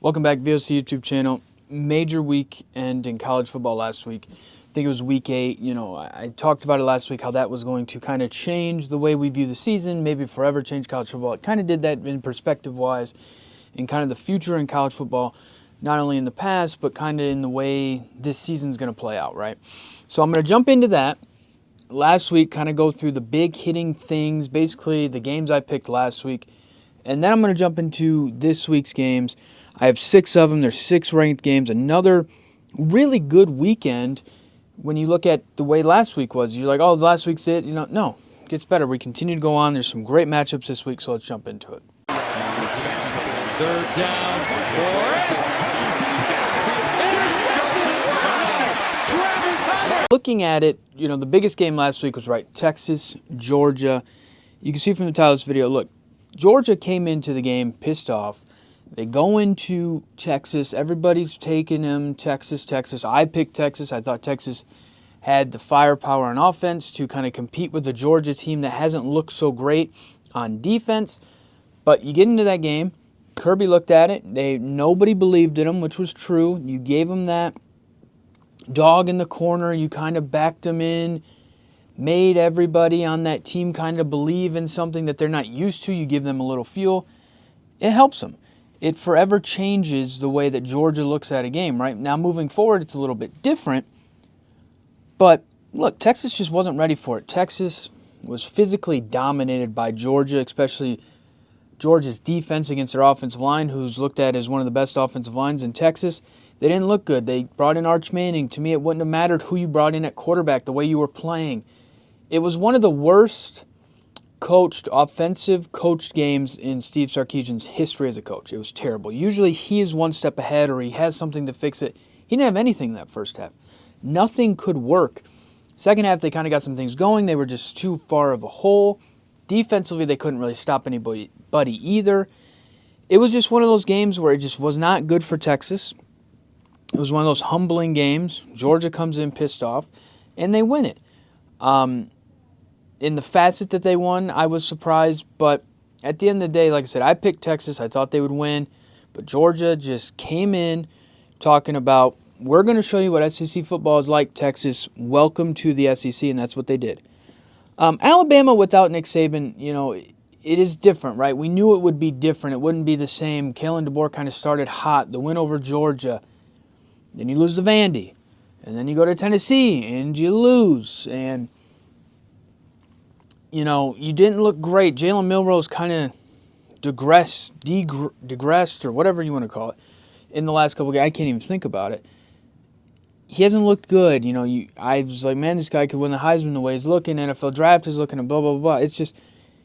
Welcome back, V.O.C. YouTube channel. Major weekend in college football last week. I think it was week 8. I talked about it last week, how that was going to kind of change the way we view the season, maybe forever change college football. It kind of did that in perspective-wise, in kind of the future in college football, not only in the past, but kind of in the way this season's going to play out, right? So I'm going to jump into that. Last week, kind of go through the big hitting things, basically the games I picked last week. And then I'm going to jump into this week's games. I have 6 of them. There's 6 ranked games. Another really good weekend. When you look at the way last week was, you're like, oh, last week's it. No, it gets better. We continue to go on. There's some great matchups this week, so let's jump into it. Third down for Looking at it, the biggest game last week was Texas, Georgia. You can see from the title of this video, look, Georgia came into the game pissed off. They go into Texas. Everybody's taking them, Texas. I picked Texas. I thought Texas had the firepower on offense to kind of compete with the Georgia team that hasn't looked so great on defense. But you get into that game, Kirby looked at it. Nobody believed in him, which was true. You gave him that dog in the corner. You kind of backed him in, made everybody on that team kind of believe in something that they're not used to. You give them a little fuel. It helps them. It forever changes the way that Georgia looks at a game, right? Now, moving forward, it's a little bit different. But, look, Texas just wasn't ready for it. Texas was physically dominated by Georgia, especially Georgia's defense against their offensive line, who's looked at as one of the best offensive lines in Texas. They didn't look good. They brought in Arch Manning. To me, it wouldn't have mattered who you brought in at quarterback, the way you were playing. It was one of the worst offensive coached games in Steve Sarkisian's history as a coach. It was terrible. Usually he is one step ahead or he has something to fix it. He didn't have anything in that first half. Nothing could work. Second half, they kind of got some things going. They were just too far of a hole. Defensively, they couldn't really stop anybody either. It was just one of those games where it just was not good for Texas. It was one of those humbling games. Georgia comes in pissed off, and they win it. In the facet that they won, I was surprised. But at the end of the day, like I said, I picked Texas. I thought they would win. But Georgia just came in talking about, we're going to show you what SEC football is like, Texas. Welcome to the SEC, and that's what they did. Alabama without Nick Saban, it is different, right? We knew it would be different. It wouldn't be the same. Kalen DeBoer kind of started hot. The win over Georgia. Then you lose to Vandy. And then you go to Tennessee, and you lose. And you didn't look great. Jalen Milroe's kind of digressed, or whatever you want to call it, in the last couple of games. I can't even think about it. He hasn't looked good. I was like, man, this guy could win the Heisman the way he's looking. NFL draft is looking, and blah, blah, blah. It's just,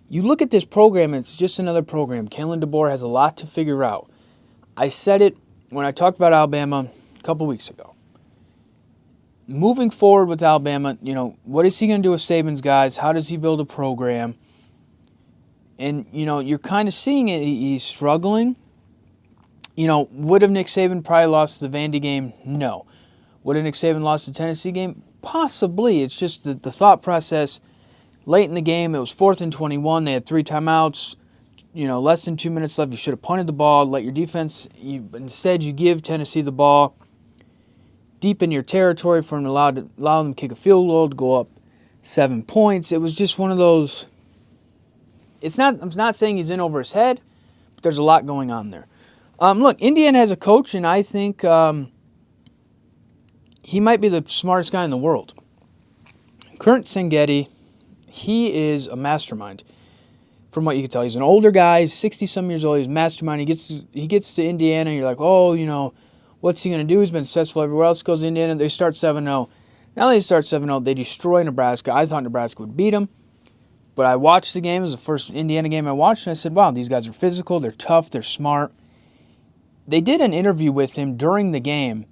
you look at this program, and it's just another program. Kalen DeBoer has a lot to figure out. I said it when I talked about Alabama a couple weeks ago. Moving forward with Alabama, what is he going to do with Saban's guys? How does he build a program? And, you're kind of seeing it. He's struggling. Would have Nick Saban probably lost the Vandy game? No. Would have Nick Saban lost the Tennessee game? Possibly. It's just the thought process. Late in the game, it was 4th and 21. They had 3 timeouts. Less than 2 minutes left. You should have punted the ball, let your defense. Instead, you give Tennessee the ball deep in your territory for him to allow them to kick a field goal to go up 7 points. It was just one of those. I'm not saying he's in over his head, but there's a lot going on there. Look, Indiana has a coach, and I think he might be the smartest guy in the world. Kurt Sangetti, he is a mastermind. From what you can tell, he's an older guy. He's 60-some years old. He's a mastermind. He gets to Indiana, and you're like, oh, what's he going to do? He's been successful everywhere else. Goes to Indiana. They start 7-0. Now they start 7-0. They destroy Nebraska. I thought Nebraska would beat them. But I watched the game. It was the first Indiana game I watched, and I said, wow, these guys are physical. They're tough. They're smart. They did an interview with him during the game,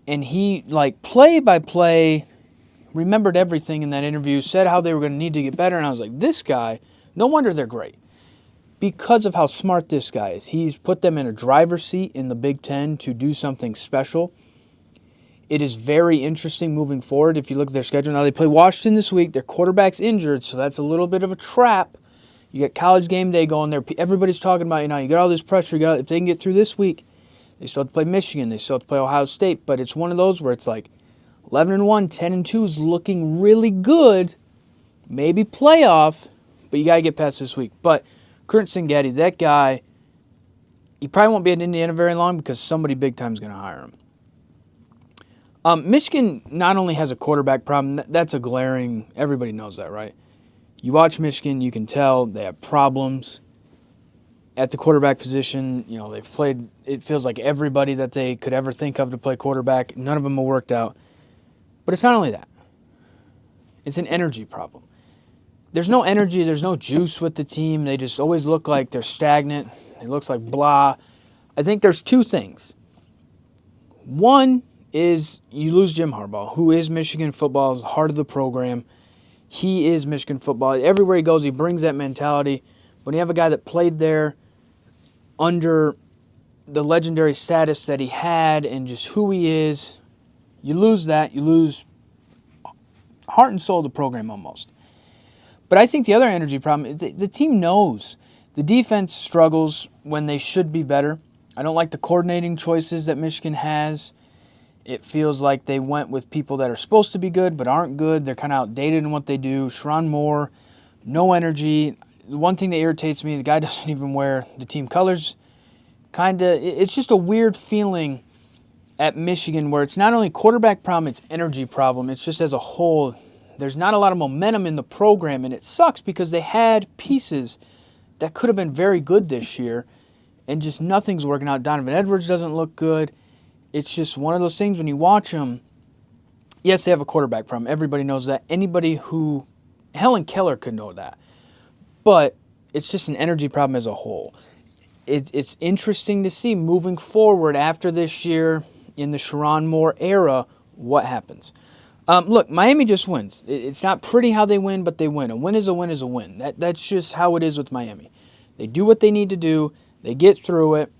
and he, play by play, remembered everything in that interview, said how they were going to need to get better, and I was like, this guy, no wonder they're great. Because of how smart this guy is. He's put them in a driver's seat in the Big Ten to do something special. It is very interesting moving forward. If you look at their schedule, now they play Washington this week. Their quarterback's injured, so that's a little bit of a trap. You got college game day going there. Everybody's talking about, you got all this pressure. If they can get through this week, They still have to play Michigan. They still have to play Ohio State. But it's one of those where it's like 11-1, 10-2 is looking really good. Maybe playoff, but you got to get past this week. But Kurt Singetti, that guy, he probably won't be at Indiana very long because somebody big time is going to hire him. Michigan not only has a quarterback problem, that's a glaring, everybody knows that, right? You watch Michigan, you can tell they have problems at the quarterback position. You know, they've played, it feels like everybody that they could ever think of to play quarterback. None of them have worked out. But it's not only that. It's an energy problem. There's no energy, there's no juice with the team. They just always look like they're stagnant. It looks like blah. I think there's two things. One is you lose Jim Harbaugh, who is Michigan football's heart of the program. He is Michigan football. Everywhere he goes, he brings that mentality. When you have a guy that played there under the legendary status that he had and just who he is, you lose that. You lose heart and soul of the program almost. But I think the other energy problem is the team knows. The defense struggles when they should be better. I don't like the coordinating choices that Michigan has. It feels like they went with people that are supposed to be good but aren't good. They're kind of outdated in what they do. Sharon Moore, no energy. The one thing that irritates me, the guy doesn't even wear the team colors. It's just a weird feeling at Michigan where it's not only quarterback problem, it's energy problem. It's just as a whole, there's not a lot of momentum in the program, and it sucks because they had pieces that could have been very good this year, and just nothing's working out. Donovan Edwards doesn't look good. It's just one of those things when you watch them, yes, they have a quarterback problem. Everybody knows that. Helen Keller could know that. But it's just an energy problem as a whole. It's interesting to see moving forward after this year in the Sharon Moore era, what happens. Look, Miami just wins. It's not pretty how they win, but they win. A win is a win is a win. That's just how it is with Miami. They do what they need to do. They get through it.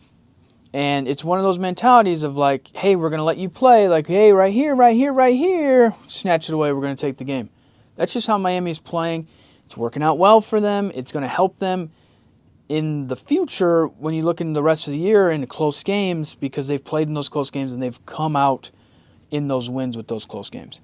And it's one of those mentalities of like, hey, we're going to let you play. Like, hey, right here, right here, right here. Snatch it away. We're going to take the game. That's just how Miami's playing. It's working out well for them. It's going to help them in the future when you look in the rest of the year in close games because they've played in those close games and they've come out in those wins with those close games.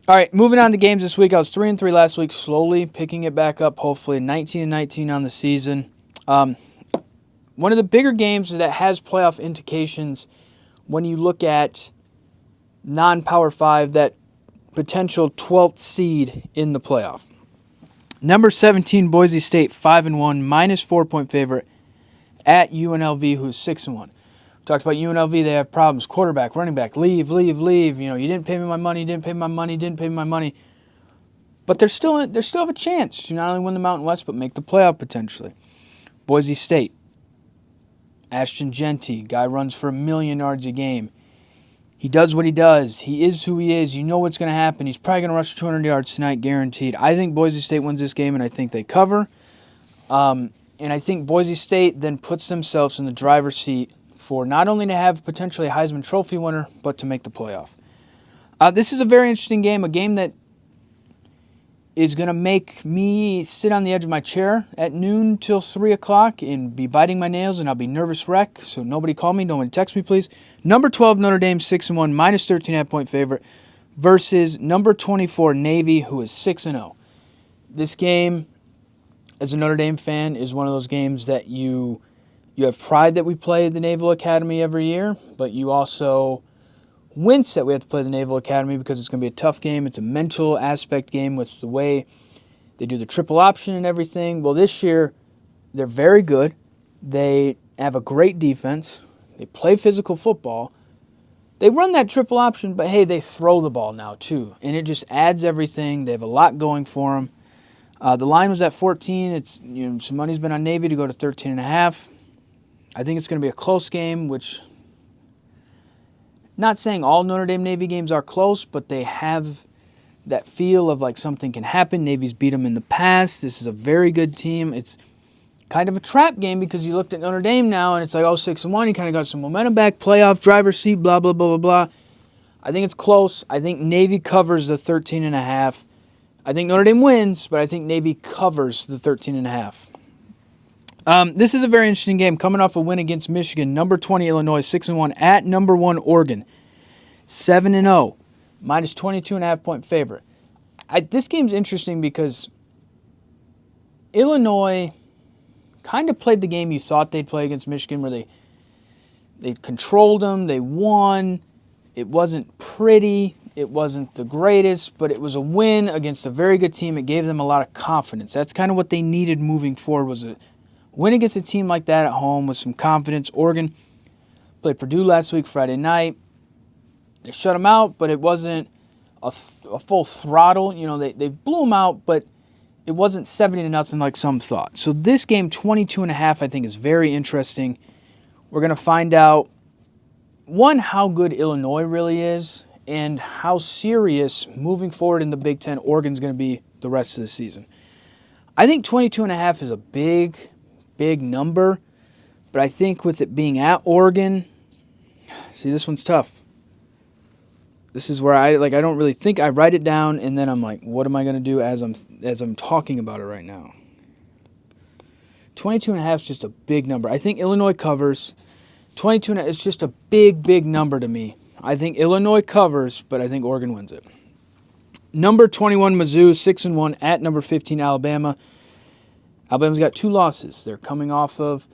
All right, moving on to games this week. I was 3-3 last week, slowly picking it back up, hopefully 19-19 on the season. One of the bigger games that has playoff indications when you look at non-Power 5, that potential 12th seed in the playoff. Number 17, Boise State, 5-1, minus 4-point favorite at UNLV, who's 6-1. Talked about UNLV, they have problems. Quarterback, running back, leave. You know, you didn't pay me my money. But they still have a chance to not only win the Mountain West, but make the playoff potentially. Boise State, Ashton Genty, guy runs for 1 million yards a game. He does what he does. He is who he is. You know what's going to happen. He's probably going to rush 200 yards tonight, guaranteed. I think Boise State wins this game, and I think they cover. And I think Boise State then puts themselves in the driver's seat for not only to have potentially a Heisman Trophy winner, but to make the playoff. This is a very interesting game, a game that is going to make me sit on the edge of my chair at noon till 3 o'clock and be biting my nails, and I'll be nervous wreck, so nobody call me, nobody text me, please. Number 12, Notre Dame, 6-1, minus 13.5-point favorite, versus number 24, Navy, who is 6-0. This game, as a Notre Dame fan, is one of those games that you have pride that we play at the Naval Academy every year, but you also wince that we have to play the Naval Academy because it's going to be a tough game. It's a mental aspect game with the way they do the triple option and everything. Well, this year, they're very good. They have a great defense. They play physical football. They run that triple option, but hey, they throw the ball now too, and it just adds everything. They have a lot going for them. The line was at 14. It's some money's been on Navy to go to 13.5. I think it's going to be a close game, which, not saying all Notre Dame Navy games are close, but they have that feel of like something can happen. Navy's beat them in the past. This is a very good team. It's kind of a trap game because you looked at Notre Dame now and it's like, 6-1. You kind of got some momentum back, playoff, driver's seat, blah, blah, blah, blah, blah. I think it's close. I think Navy covers the 13.5. I think Notre Dame wins, but I think Navy covers the 13.5. This is a very interesting game. Coming off a win against Michigan, number 20 Illinois, 6-1 at number 1 Oregon, 7-0, minus 22.5-point favorite. This game's interesting because Illinois kind of played the game you thought they'd play against Michigan, where they controlled them, they won. It wasn't pretty, it wasn't the greatest, but it was a win against a very good team. It gave them a lot of confidence. That's kind of what they needed moving forward, was a win against a team like that at home with some confidence. Oregon played Purdue last week, Friday night. They shut them out, but it wasn't a full throttle. You know, they blew them out, but it wasn't 70-0 like some thought. So this game, 22.5, I think is very interesting. We're going to find out, one, how good Illinois really is and how serious moving forward in the Big Ten Oregon's going to be the rest of the season. I think 22.5 is a big number, but I think with it being at Oregon, see, this one's tough. This is where I don't really think. I write it down and then I'm like, what am I going to do as I'm talking about it right now? 22.5 is just a big number. I think Illinois covers. 22.5 is just a big number to me. I think Illinois covers, but I think Oregon wins it. Number 21 Mizzou, 6-1 at number 15 Alabama. Alabama's got 2 losses. They're coming off of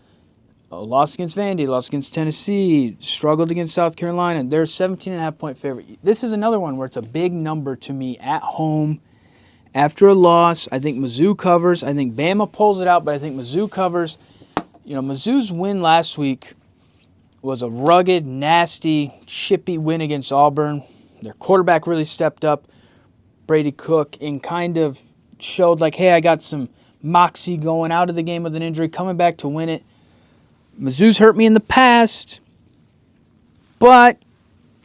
a loss against Vandy, loss against Tennessee, struggled against South Carolina. They're 17.5-point favorite. This is another one where it's a big number to me at home after a loss. I think Mizzou covers. I think Bama pulls it out, but I think Mizzou covers. You know, Mizzou's win last week was a rugged, nasty, chippy win against Auburn. Their quarterback really stepped up, Brady Cook, and kind of showed like, hey, I got some moxie going out of the game with an injury, coming back to win it. Mizzou's hurt me in the past, but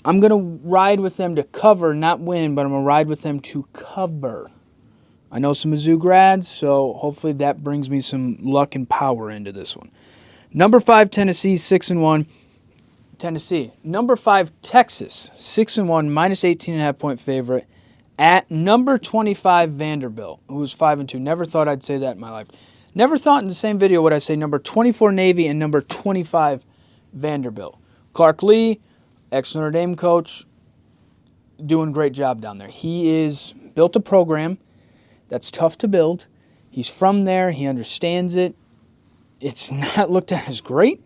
I'm going to ride with them to cover, not win, but I'm going to ride with them to cover. I know some Mizzou grads, so hopefully that brings me some luck and power into this one. Number 5, Tennessee, 6-1. Tennessee. Number 5, Texas, 6-1, minus 18.5-point favorite at number 25, Vanderbilt, who was 5-2. Never thought I'd say that in my life. Never thought in the same video would I say number 24, Navy, and number 25, Vanderbilt. Clark Lee, ex-Notre Dame coach, doing a great job down there. He is built a program that's tough to build. He's from there. He understands it. It's not looked at as great,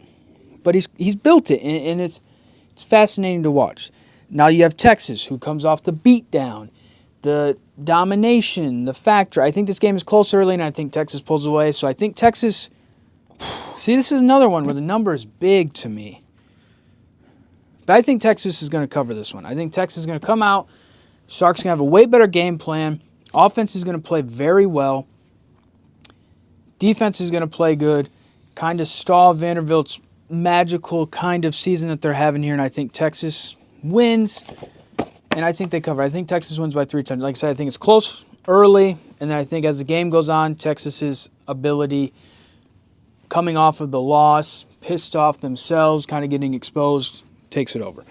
but he's built it, and it's fascinating to watch. Now you have Texas, who comes off the beatdown, the domination, the factor. I think this game is close early, and I think Texas pulls away. So I think Texas, see, this is another one where the number is big to me. But I think Texas is going to cover this one. I think Texas is going to come out. Sharks going to have a way better game plan. Offense is going to play very well. Defense is going to play good. Kind of stall Vanderbilt's magical kind of season that they're having here, and I think Texas wins, and I think they cover. I think Texas wins by 3 times. Like I said, I think it's close early, and then I think as the game goes on, Texas's ability, coming off of the loss, pissed off themselves, kind of getting exposed, takes it over.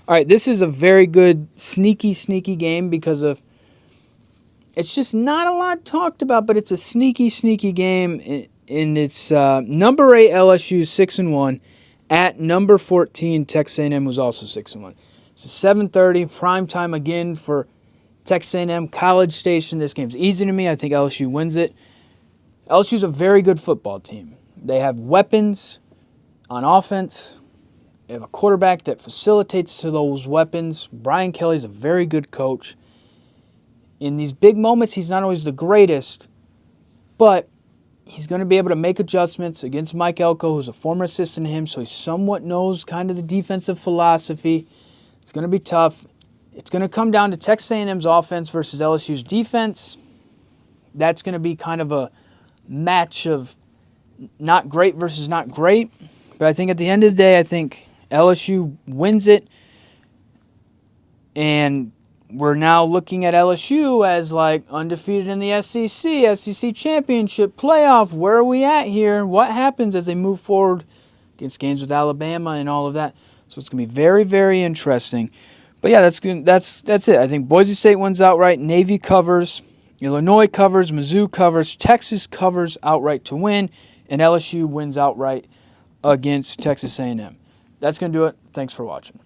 All right, this is a very good, sneaky game because of it's just not a lot talked about, but it's a sneaky game, and it's number 8 LSU 6-1 at number 14 Texas A&M, who's also 6-1. It's 7:30 prime time again for Texas A&M College Station. This game's easy to me. I think LSU wins it. LSU's a very good football team. They have weapons on offense. They have a quarterback that facilitates to those weapons. Brian Kelly's a very good coach. In these big moments, he's not always the greatest, but he's going to be able to make adjustments against Mike Elko, who's a former assistant to him, so he somewhat knows kind of the defensive philosophy. It's going to be tough. It's going to come down to Texas A&M's offense versus LSU's defense. That's going to be kind of a match of not great versus not great. But I think at the end of the day, I think LSU wins it. And we're now looking at LSU as like undefeated in the SEC championship playoff. Where are we at here? What happens as they move forward against games with Alabama and all of that? So it's going to be very, very interesting. But yeah, that's good. That's it. I think Boise State wins outright. Navy covers. Illinois covers. Mizzou covers. Texas covers outright to win. and LSU wins outright against Texas A&M. That's going to do it. Thanks for watching.